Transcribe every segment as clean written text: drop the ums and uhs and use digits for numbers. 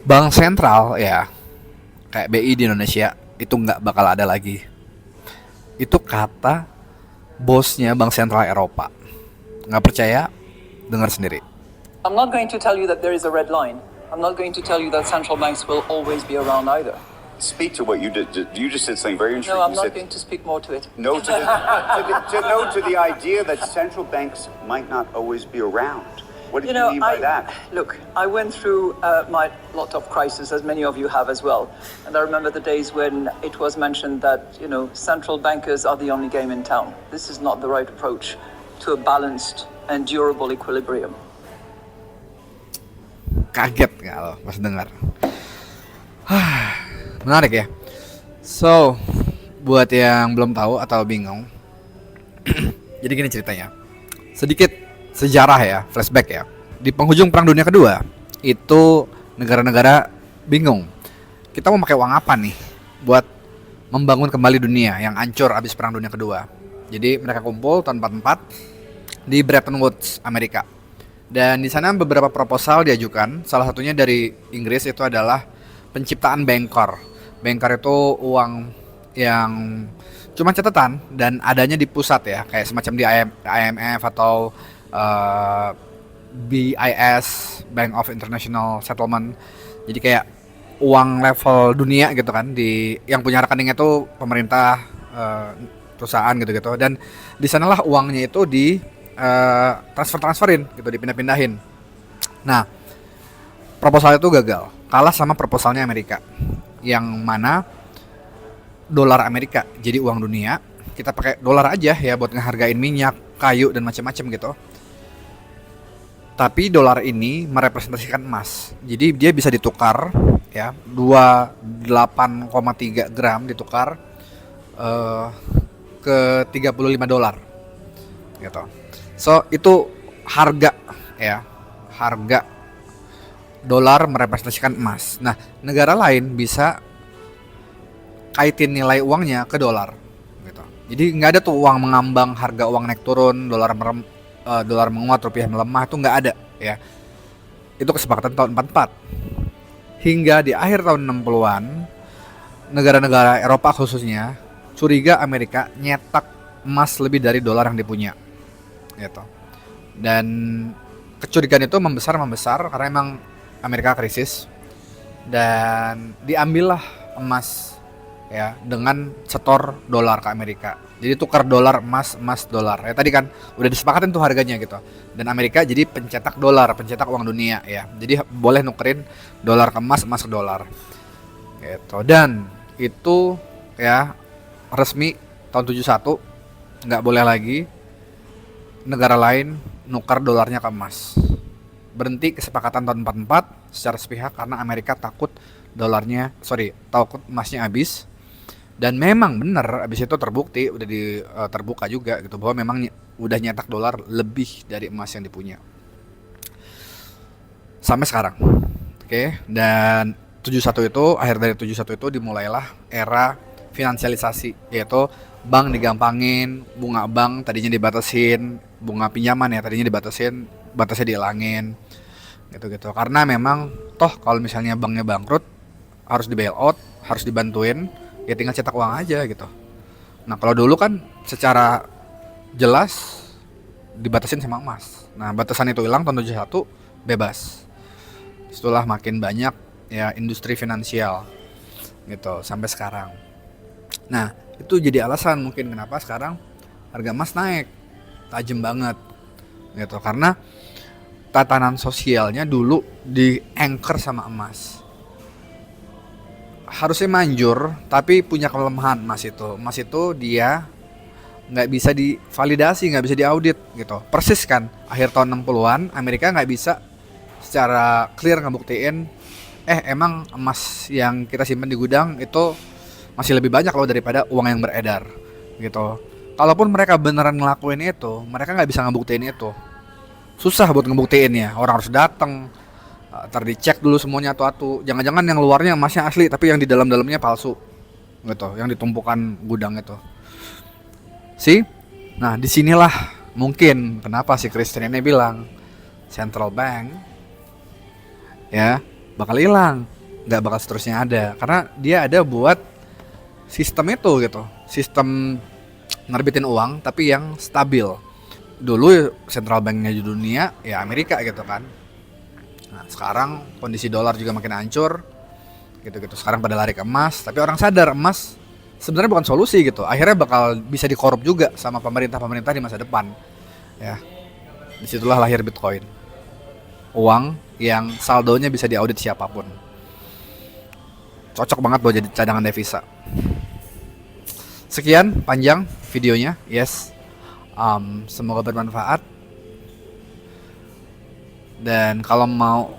Bank sentral ya kayak BI di Indonesia itu nggak bakal ada lagi. Itu kata bosnya Bank Sentral Eropa. Nggak percaya? Dengar sendiri. I'm not going to tell you that there is a red line. I'm not going to tell you that central banks will always be around either. Speak to what you did. You just said something very intriguing. No, I'm You not said going to speak more to it. no to the idea that central banks might not always be around. What do you mean by that? Look, I went through my lot of crises, as many of you have as well. And I remember the days when it was mentioned that, central bankers are the only game in town. This is not the right approach to a balanced and durable equilibrium. Kaget nggak lo pas dengar? Menarik ya. So, buat yang belum tahu atau bingung, jadi gini ceritanya. Sedikit sejarah ya, flashback ya. Di penghujung Perang Dunia Kedua, itu negara-negara bingung. Kita mau pakai uang apa nih buat membangun kembali dunia yang hancur habis Perang Dunia Kedua. Jadi mereka kumpul tahun 44 di Bretton Woods, Amerika. Dan di sana beberapa proposal diajukan. Salah satunya dari Inggris itu adalah penciptaan Bankor. Bankor itu uang yang cuma catatan dan adanya di pusat ya, kayak semacam di IMF atau BIS, Bank of International Settlement. Jadi kayak uang level dunia gitu kan, di yang punya rekeningnya itu pemerintah, perusahaan gitu-gitu. Dan di sanalah uangnya itu di transferin gitu, dipindah-pindahin. Nah, proposal itu gagal, kalah sama proposalnya Amerika, yang mana dolar Amerika jadi uang dunia. Kita pakai dolar aja ya buat ngehargain minyak, kayu dan macam-macam gitu. Tapi dolar ini merepresentasikan emas. Jadi dia bisa ditukar ya, 28,3 gram ditukar ke 35 dolar gitu. So itu harga ya, harga dolar merepresentasikan emas. Nah, negara lain bisa kaitin nilai uangnya ke dolar gitu. Jadi nggak ada tuh uang mengambang, harga uang naik turun, dolar menguat, rupiah melemah, itu nggak ada ya. Itu kesepakatan tahun 44. Hingga di akhir tahun 60-an, negara-negara Eropa khususnya curiga Amerika nyetak emas lebih dari dolar yang dipunya gitu. Dan kecurigaan itu membesar karena emang Amerika krisis, dan diambillah emas ya dengan setor dolar ke Amerika. Jadi tukar dolar emas dolar. Ya tadi kan udah disepakatin tuh harganya gitu. Dan Amerika jadi pencetak dolar, pencetak uang dunia ya. Jadi boleh nukerin dolar ke emas ke dolar. Gitu. Dan itu ya resmi tahun 71 nggak boleh lagi negara lain nukar dolarnya ke emas. Berhenti kesepakatan tahun 44 secara sepihak karena Amerika takut emasnya habis. Dan memang benar abis itu terbukti, udah terbuka juga gitu, bahwa memang udah nyetak dolar lebih dari emas yang dipunya sampai sekarang. Oke. Dan 71 itu, akhir dari 71 itu dimulailah era finansialisasi, yaitu bank digampangin, bunga bank tadinya dibatasin, bunga pinjaman ya tadinya dibatasin, batasnya dihilangin gitu-gitu. Karena memang toh kalau misalnya banknya bangkrut harus di bailout, harus dibantuin, ya tinggal cetak uang aja gitu. Nah, kalau dulu kan secara jelas dibatasin sama emas. Nah, batasan itu hilang tahun 71, bebas. Setelah makin banyak ya industri finansial gitu sampai sekarang. Nah, itu jadi alasan mungkin kenapa sekarang harga emas naik tajam banget gitu, karena tatanan sosialnya dulu di anchor sama emas. Harusnya manjur, tapi punya kelemahan emas itu dia nggak bisa divalidasi, nggak bisa diaudit gitu. Persis kan akhir tahun 60-an Amerika nggak bisa secara clear ngebuktiin emang emas yang kita simpan di gudang itu masih lebih banyak loh daripada uang yang beredar gitu. Kalaupun mereka beneran ngelakuin itu, mereka nggak bisa ngebuktiin itu. Susah buat ngebuktiinnya, orang harus datang, dicek dulu semuanya atu-atu. Jangan-jangan yang luarnya emasnya asli, tapi yang di dalam-dalamnya palsu gitu, yang ditumpukan gudang itu. Nah disinilah mungkin kenapa si Christian ini bilang central bank ya bakal hilang. nggak bakal seterusnya ada, karena dia ada buat sistem itu gitu, sistem nerbitin uang tapi yang stabil. Dulu central banknya di dunia ya Amerika gitu kan. Nah sekarang kondisi dolar juga makin hancur gitu-gitu, sekarang pada lari ke emas, tapi orang sadar emas sebenarnya bukan solusi gitu, akhirnya bakal bisa dikorup juga sama pemerintah di masa depan ya. Disitulah lahir Bitcoin, uang yang saldonya bisa diaudit siapapun. Cocok banget buat jadi cadangan devisa. Sekian panjang videonya, yes. Semoga bermanfaat. Dan kalau mau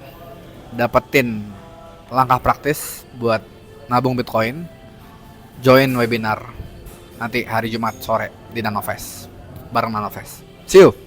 dapetin langkah praktis buat nabung Bitcoin, join webinar nanti hari Jumat sore di Nanofest bareng Nanofest. See you.